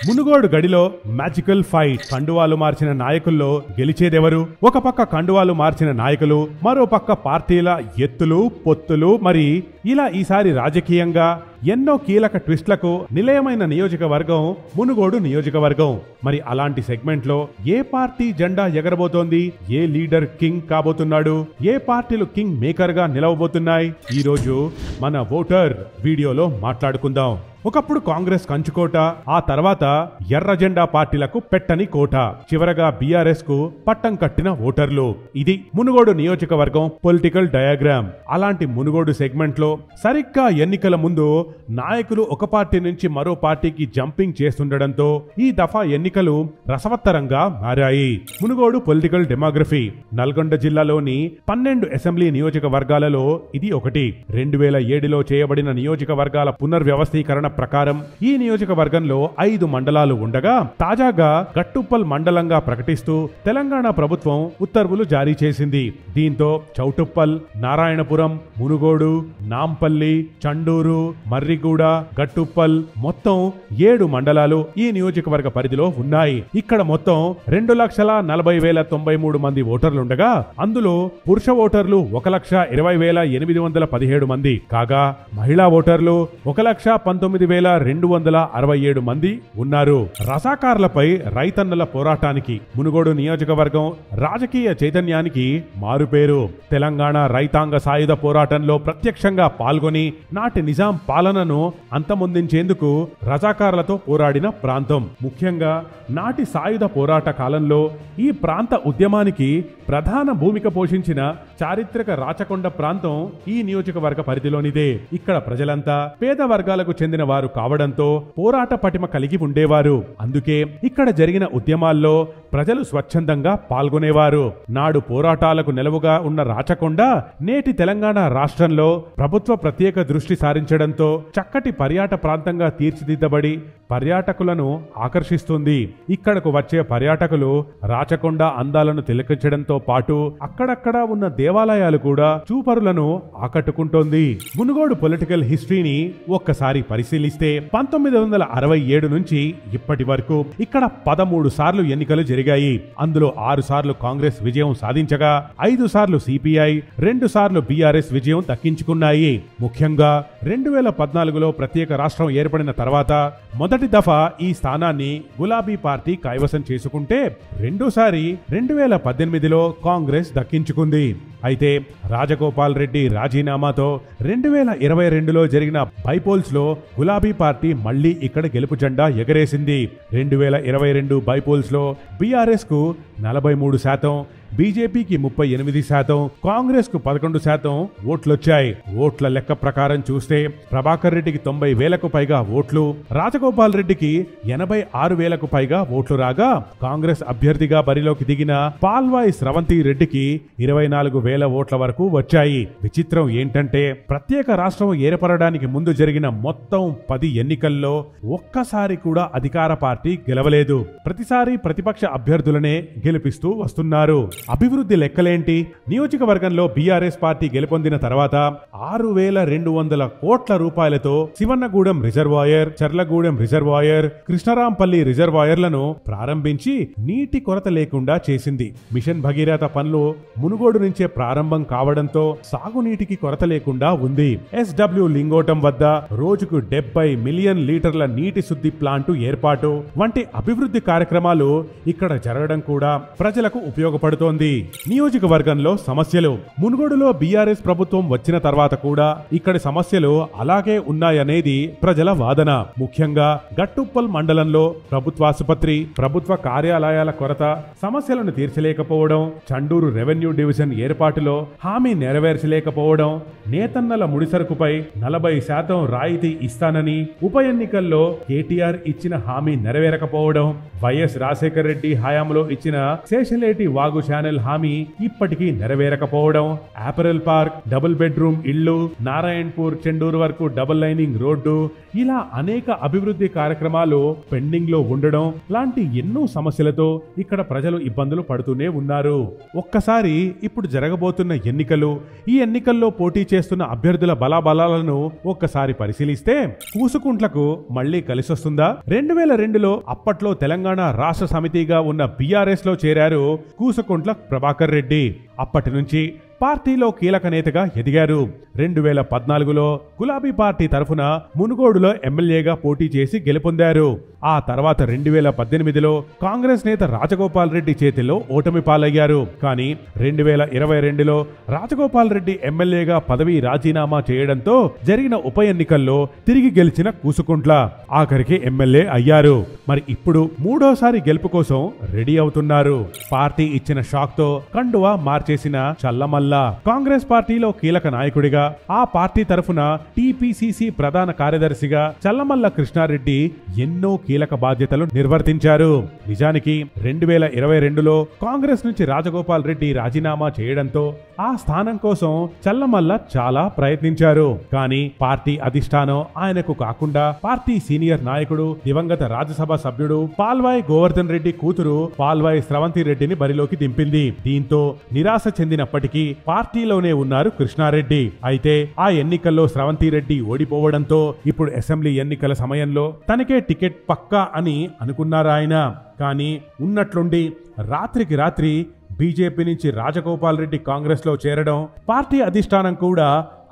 Munugode గడిలో magical fight. కండువాలు మార్చిన నాయకుల్లో గెలిచేదెవరు? ఒక పక్క కండువాలు మార్చిన నాయకులు, మరో పక్క పార్టీల ఎత్తులు పొత్తులు. మరి ఇలా ఈసారి రాజకీయంగా ఎన్నో కీలక ట్విస్ట్లకు నిలయమైన నియోజకవర్గం మునుగోడు నియోజకవర్గం. మరి అలాంటి సెగ్మెంట్ లో ఏ పార్టీ జెండా ఎగరబోతోంది, ఏ లీడర్ కింగ్ కాబోతున్నాడు, ఏ పార్టీలు కింగ్ మేకర్ గా నిలవబోతున్నాయి, ఈ రోజు మన ఓటర్ వీడియోలో మాట్లాడుకుందాం. ఒకప్పుడు కాంగ్రెస్ కంచుకోట, ఆ తర్వాత ఎర్ర జెండా పార్టీలకు పెట్టని కోట, చివరగా బీఆర్ఎస్ కు పట్టం కట్టిన ఓటర్లు. ఇది మునుగోడు నియోజకవర్గం పొలిటికల్ డయాగ్రామ్. అలాంటి మునుగోడు సెగ్మెంట్ లో సరిగ్గా ఎన్నికల ముందు నాయకులు ఒక పార్టీ నుంచి మరో పార్టీకి జంపింగ్ చేస్తుండటంతో ఈ దఫా ఎన్నికలు రసవత్తరంగా మారాయి. Munugode political demography. నల్గొండ జిల్లాలోని 12 అసెంబ్లీ నియోజకవర్గాలలో ఇది ఒకటి. 2007లో చేయబడిన నియోజకవర్గాల పునర్వ్యవస్థీకరణ ప్రకారం ఈ నియోజకవర్గంలో 5 మండలాలు ఉండగా తాజాగా గట్టుప్పల్ మండలంగా ప్రకటిస్తూ తెలంగాణ ప్రభుత్వం ఉత్తర్వులు జారీ చేసింది. దీంతో చౌటుప్పల్, నారాయణపురం, మునుగోడు, నాంపల్లి, చండూరు, మర్రిగూడ, గట్టుప్పల్ మొత్తం 7 మండలాలు ఈ నియోజకవర్గ పరిధిలో ఉన్నాయి. ఇక్కడ మొత్తం 2,40,093 మంది ఓటర్లుండగా అందులో పురుష ఓటర్లు 1,20,817 మంది కాగా మహిళా ఓటర్లు 1,19,267 మంది ఉన్నారు. రజాకార్లపై రైతన్నల పోరాటానికి మునుగోడు నియోజకవర్గం రాజకీయ చైతన్యానికి మారుపేరు. తెలంగాణ రైతాంగ సాయుధ పోరాటంలో ప్రత్యక్షంగా పాల్గొని నాటి నిజాం పాలనను అంతమొందించేందుకు రజాకార్లతో పోరాడిన ప్రాంతం. ముఖ్యంగా నాటి సాయుధ పోరాట కాలంలో ఈ ప్రాంత ఉద్యమానికి ప్రధాన భూమిక పోషించిన చారిత్రక రాచకొండ ప్రాంతం ఈ నియోజకవర్గ పరిధిలోనిదే. ఇక్కడ ప్రజలంతా పేద వర్గాలకు చెందిన వారు కావడంతో పోరాట పటిమ కలిగి ఉండేవారు. అందుకే ఇక్కడ జరిగిన ఉద్యమాల్లో ప్రజలు స్వచ్ఛందంగా పాల్గొనేవారు. నాడు పోరాటాలకు నిలవుగా ఉన్న రాచకొండ నేటి తెలంగాణ రాష్ట్రంలో ప్రభుత్వ ప్రత్యేక దృష్టి సారించడంతో చక్కటి పర్యాటక ప్రాంతంగా తీర్చిదిద్దబడి పర్యాటకులను ఆకర్షిస్తుంది. ఇక్కడకు వచ్చే పర్యాటకులు రాచకొండ అందాలను తిలకించడంతో పాటు అక్కడక్కడా ఉన్న దేవాలయాలు కూడా చూపరులను ఆకట్టుకుంటోంది. మునుగోడు పొలిటికల్ హిస్టరీని ఒక్కసారి పరిశీలిస్తే 1967 నుంచి ఇప్పటి వరకు ఇక్కడ 13 సార్లు ఎన్నికలు జరిగాయి. అందులో 6 సార్లు కాంగ్రెస్ విజయం సాధించగా 5 సార్లు సిపిఐ, 2 సార్లు బీఆర్ఎస్ విజయం దక్కించుకున్నాయి. ముఖ్యంగా 2014లో ప్రత్యేక రాష్ట్రం ఏర్పడిన తర్వాత మొదటి దఫా ఈ స్థానాన్ని గులాబీ పార్టీ కైవసం చేసుకుంటే రెండోసారి 2018లో కాంగ్రెస్ దక్కించుకుంది. అయితే రాజగోపాల్ రెడ్డి రాజీనామాతో 2022లో జరిగిన బైపోల్స్ లో గులాబీ పార్టీ మళ్లీ ఇక్కడ గెలుపు జెండా ఎగరేసింది. 2022 బైపోల్స్ లో బీఆర్ఎస్ కు 43%, బీజేపీకి 38%, కాంగ్రెస్ కు 11% ఓట్లొచ్చాయి. ఓట్ల లెక్క ప్రకారం చూస్తే ప్రభాకర్ రెడ్డికి 90,000కు పైగా ఓట్లు, రాజగోపాల్ రెడ్డికి 86,000కు పైగా ఓట్లు రాగా కాంగ్రెస్ అభ్యర్థిగా బరిలోకి దిగిన పాల్వాయి స్రవంతి రెడ్డికి 24,000 ఓట్ల వరకు వచ్చాయి. విచిత్రం ఏంటంటే ప్రత్యేక రాష్ట్రం ఏర్పడడానికి ముందు జరిగిన మొత్తం 10 ఎన్నికల్లో ఒక్కసారి కూడా అధికార పార్టీ గెలవలేదు. ప్రతిసారి ప్రతిపక్ష అభ్యర్థులనే గెలిపిస్తూ వస్తున్నారు. అభివృద్ధి లెక్కలేంటి? నియోజకవర్గంలో బీఆర్ఎస్ పార్టీ గెలుపొందిన తర్వాత 6,200 కోట్ల రూపాయలతో శివన్నగూడెం రిజర్వాయర్, చర్లగూడెం రిజర్వాయర్, కృష్ణరాంపల్లి రిజర్వాయర్లను ప్రారంభించి నీటి కొరత లేకుండా చేసింది. మిషన్ భగీరథ పనులు మునుగోడు నుంచే ప్రారంభం కావడంతో సాగునీటికి కొరత లేకుండా ఉంది. ఎస్డబ్ల్యూ లింగోటం వద్ద రోజుకు 70 మిలియన్ లీటర్ల నీటి శుద్ధి ప్లాంటు ఏర్పాటు వంటి అభివృద్ధి కార్యక్రమాలు ఇక్కడ జరగడం కూడా ప్రజలకు ఉపయోగపడుతోంది. నియోజకవర్గంలో సమస్యలు. మునుగోడులో బీఆర్ఎస్ ప్రభుత్వం వచ్చిన తర్వాత కూడా ఇక్కడి సమస్యలు అలాగే ఉన్నాయనేది ప్రజల వాదన. ముఖ్యంగా గట్టుప్పల్ మండలంలో ప్రభుత్వాసుపత్రి, ప్రభుత్వ కార్యాలయాల కొరత, సమస్యలను తీర్చలేకపోవడం, చండూరు రెవెన్యూ డివిజన్ ఏర్పాటులో హామీ నెరవేర్చలేకపోవడం, నేతన్నల ముడిసరుకుపై 40% రాయితీ ఇస్తానని ఉప ఎన్నికల్లో కేటీఆర్ ఇచ్చిన హామీ నెరవేరకపోవడం, వైఎస్ రాజశేఖర్ రెడ్డి హయాంలో ఇచ్చిన శేషలేటి వాగు ఛానల్ హామీ ఇప్పటికీ నెరవేరకపోవడం, ఆపరల్ పార్క్, డబుల్ బెడ్రూమ్ ఇళ్లు, నారాయణపూర్ చెండూరు వరకు డబుల్ లైనింగ్ రోడ్డు, ఇలా అనేక అభివృద్ధి కార్యక్రమాలు పెండింగ్ లో ఉండడం లాంటి ఎన్నో సమస్యలతో ఇక్కడ ప్రజలు ఇబ్బందులు పడుతూనే ఉన్నారు. ఒక్కసారి ఇప్పుడు జరగబోతున్న ఎన్నికలు, ఈ ఎన్నికల్లో పోటీ చేస్తున్న అభ్యర్థుల బలాబలాలను ఒక్కసారి పరిశీలిస్తే కూసుకుంట్లకు మళ్లీ కలిసొస్తుందా? 2002లో అప్పట్లో తెలంగాణ రాష్ట్ర సమితిగా ఉన్న బీఆర్ఎస్ లో చేరారు కూసుకుంట్ల ప్రభాకర్ రెడ్డి. అప్పటి నుంచి పార్టీలో కీలక నేతగా ఎదిగారు. 2014లో గులాబీ పార్టీ తరఫున మునుగోడులో ఎమ్మెల్యేగా పోటీ చేసి గెలుపొందారు. ఆ తర్వాత 2018లో కాంగ్రెస్ నేత రాజగోపాల్ రెడ్డి చేతిలో ఓటమి పాలయ్యారు. కానీ 2022లో రాజగోపాల్ రెడ్డి ఎమ్మెల్యేగా పదవి రాజీనామా చేయడంతో జరిగిన ఉప ఎన్నికల్లో తిరిగి గెలిచిన కూసుకుంట్ల ఆఖరికి ఎమ్మెల్యే అయ్యారు. మరి ఇప్పుడు మూడోసారి గెలుపు కోసం రెడీ అవుతున్నారు. పార్టీ ఇచ్చిన షాక్ తో కండువా మార్చేసిన చల్లమల్ల కాంగ్రెస్ పార్టీలో కీలక నాయకుడిగా, ఆ పార్టీ తరఫున టీపీసీసీ ప్రధాన కార్యదర్శిగా చల్లమల్ల కృష్ణారెడ్డి ఎన్నో కీలక బాధ్యతలు నిర్వర్తించారు. నిజానికి 2022లో కాంగ్రెస్ నుంచి రాజగోపాల్ రెడ్డి రాజీనామా చేయడంతో ఆ స్థానం కోసం చల్లమల్ల చాలా ప్రయత్నించారు. కానీ పార్టీ అధిష్టానం ఆయనకు కాకుండా పార్టీ సీనియర్ నాయకుడు, దివంగత రాజ్యసభ సభ్యుడు పాల్వాయి గోవర్ధన్ రెడ్డి కూతురు పాల్వాయి స్రవంతి రెడ్డిని బరిలోకి దింపింది. దీంతో నిరాశ చెందినప్పటికీ పార్టీలోనే ఉన్నారు కృష్ణారెడ్డి. అయితే ఆ ఎన్నికల్లో స్రవంతి రెడ్డి ఓడిపోవడంతో ఇప్పుడు అసెంబ్లీ ఎన్నికల సమయంలో తనకే టికెట్ పక్కా అని అనుకున్నారు ఆయన. కానీ ఉన్నట్లుండి రాత్రికి రాత్రి బీజేపీ నుంచి రాజగోపాల్ రెడ్డి కాంగ్రెస్ లో చేరడం, పార్టీ అధిష్టానం కూడా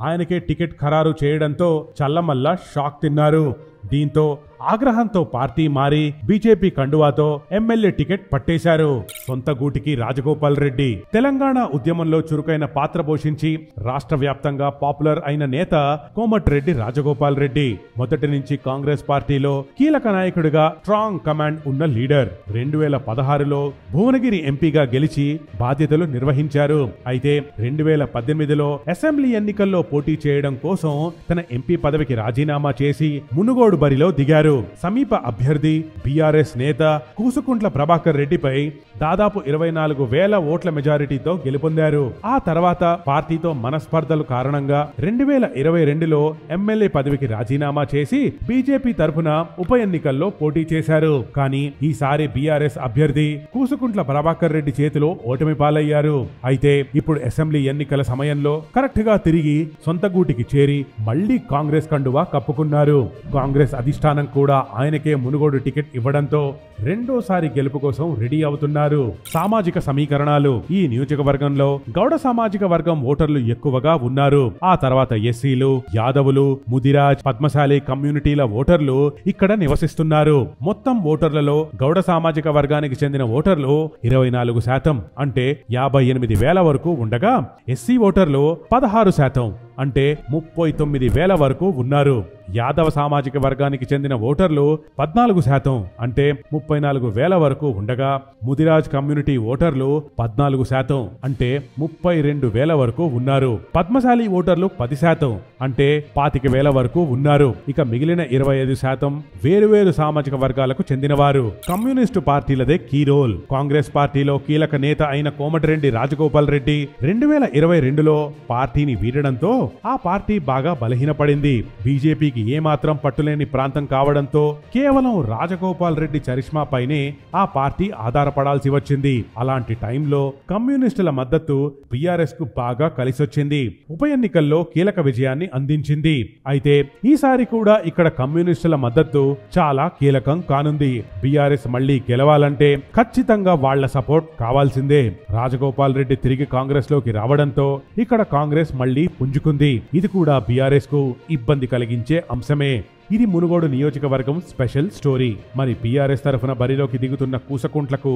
ఆయనకే టికెట్ ఖరారు చేయడంతో చల్లమల్ల షాక్ తిన్నారు. దీంతో ఆగ్రహంతో పార్టీ మారి బీజేపీ కండువాతో ఎమ్మెల్యే టికెట్ పట్టేశారు. సొంత గూటికి రాజగోపాల్ రెడ్డి తెలంగాణ ఉద్యమంలో చురుకైన పాత్ర పోషించి రాష్ట్ర వ్యాప్తంగా పాపులర్ అయిన నేత కోమటిరెడ్డి రాజగోపాల్ రెడ్డి. మొదటి నుంచి కాంగ్రెస్ పార్టీలో కీలక నాయకుడిగా స్ట్రాంగ్ కమాండ్ ఉన్న లీడర్. 2016లో భువనగిరి ఎంపీగా గెలిచి బాధ్యతలు నిర్వహించారు. అయితే 2018లో అసెంబ్లీ ఎన్నికల్లో పోటీ చేయడం కోసం తన ఎంపీ పదవికి రాజీనామా చేసి మునుగోడు బరిలో దిగారు. సమీప అభ్యర్థి బీఆర్ఎస్ నేత కూసుకుంట్ల ప్రభాకర్ రెడ్డిపై దాదాపు 24,000 ఓట్ల మెజారిటీతో గెలుపొందారు. ఆ తర్వాత పార్టీతో మనస్పర్ధలు కారణంగా 2022లో ఎమ్మెల్యే పదవికి రాజీనామా చేసి బీజేపీ తరఫున ఉప ఎన్నికల్లో పోటీ చేశారు. కానీ ఈసారి బీఆర్ఎస్ అభ్యర్థి కూసుకుంట్ల ప్రభాకర్ రెడ్డి చేతిలో ఓటమి పాలయ్యారు. అయితే ఇప్పుడు అసెంబ్లీ ఎన్నికల సమయంలో కరెక్ట్ గా తిరిగి సొంత గూటికి చేరి మళ్లీ కాంగ్రెస్ కండువా కప్పుకున్నారు. కాంగ్రెస్ అధిష్టానం కూడా ఆయనకే మునుగోడు టికెట్ ఇవ్వడంతో రెండోసారి గెలుపు కోసం రెడీ అవుతున్నారు. సామాజిక సమీకరణాలు. ఈ నియోజకవర్గంలో గౌడ సామాజిక వర్గం ఓటర్లు ఎక్కువగా ఉన్నారు. ఆ తర్వాత ఎస్సీలు, యాదవులు, ముదిరాజ్, పద్మశాలి కమ్యూనిటీల ఓటర్లు ఇక్కడ నివసిస్తున్నారు. మొత్తం ఓటర్లలో గౌడ సామాజిక వర్గానికి చెందిన ఓటర్లు 24% అంటే 58,000 వరకు ఉండగా, ఎస్సీ ఓటర్లు 16% అంటే 39,000 వరకు ఉన్నారు. యాదవ సామాజిక వర్గానికి చెందిన ఓటర్లు 14% అంటే 34,000 వరకు ఉండగా, ముదిరాజ్ కమ్యూనిటీ ఓటర్లు 14% అంటే 32,000 వరకు ఉన్నారు. పద్మశాలి ఓటర్లు 10% అంటే 25,000 వరకు ఉన్నారు. ఇక మిగిలిన 25% వేరువేరు సామాజిక వర్గాలకు చెందినవారు. కమ్యూనిస్టు పార్టీలదే కీ రోల్. కాంగ్రెస్ పార్టీలో కీలక నేత అయిన కోమటిరెడ్డి రాజగోపాల్ రెడ్డి 2022లో పార్టీని వీడడంతో ఆ పార్టీ బాగా బలహీనపడింది. బీజేపీకి ఏమాత్రం పట్టులేని ప్రాంతం కావడంతో కేవలం రాజగోపాల్ రెడ్డి చరిష్మా పైనే ఆ పార్టీ ఆధారపడాల్సి వచ్చింది. అలాంటి టైంలో కమ్యూనిస్టుల మద్దతు బీఆర్ఎస్ కు బాగా కలిసొచ్చింది. ఉప ఎన్నికల్లో కీలక విజయాన్ని అందించింది. అయితే ఈసారి కూడా ఇక్కడ కమ్యూనిస్టుల మద్దతు చాలా కీలకం కానుంది. బీఆర్ఎస్ మళ్లీ గెలవాలంటే ఖచ్చితంగా వాళ్ల సపోర్ట్ కావాల్సిందే. రాజగోపాల్ రెడ్డి తిరిగి కాంగ్రెస్ లోకి రావడంతో ఇక్కడ కాంగ్రెస్ మళ్లీ పుంజుకుంది. ఇది కూడా బీఆర్ఎస్ కు ఇబ్బంది కలిగించే అంశమే. ఇది మునుగోడు నియోజకవర్గం స్పెషల్ స్టోరీ. మరి బీఆర్ఎస్ తరఫున బరిలోకి దిగుతున్న కూసకుంట్లకు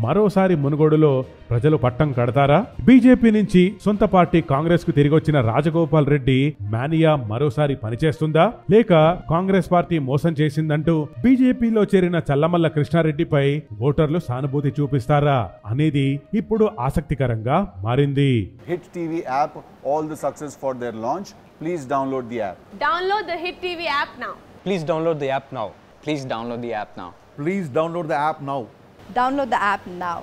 మరోసారి మునుగోడులో ప్రజలు పట్టం కడతారా? బీజేపీ నుంచి సొంత పార్టీ కాంగ్రెస్ కు తిరిగొచ్చిన రాజగోపాల్ రెడ్డి మానియా మరోసారి పనిచేస్తుందా, లేక కాంగ్రెస్ పార్టీ మోసం చేసిందంటూ బీజేపీలో చేరిన చల్లమల్ల కృష్ణారెడ్డిపై ఓటర్లు సానుభూతి చూపిస్తారా అనేది ఇప్పుడు ఆసక్తికరంగా మారింది. Hit TV app, all the success for their launch. Please download the app. Download the Hit TV app now. Please download the app now. Please download the app now. Please download the app now. Download the app now.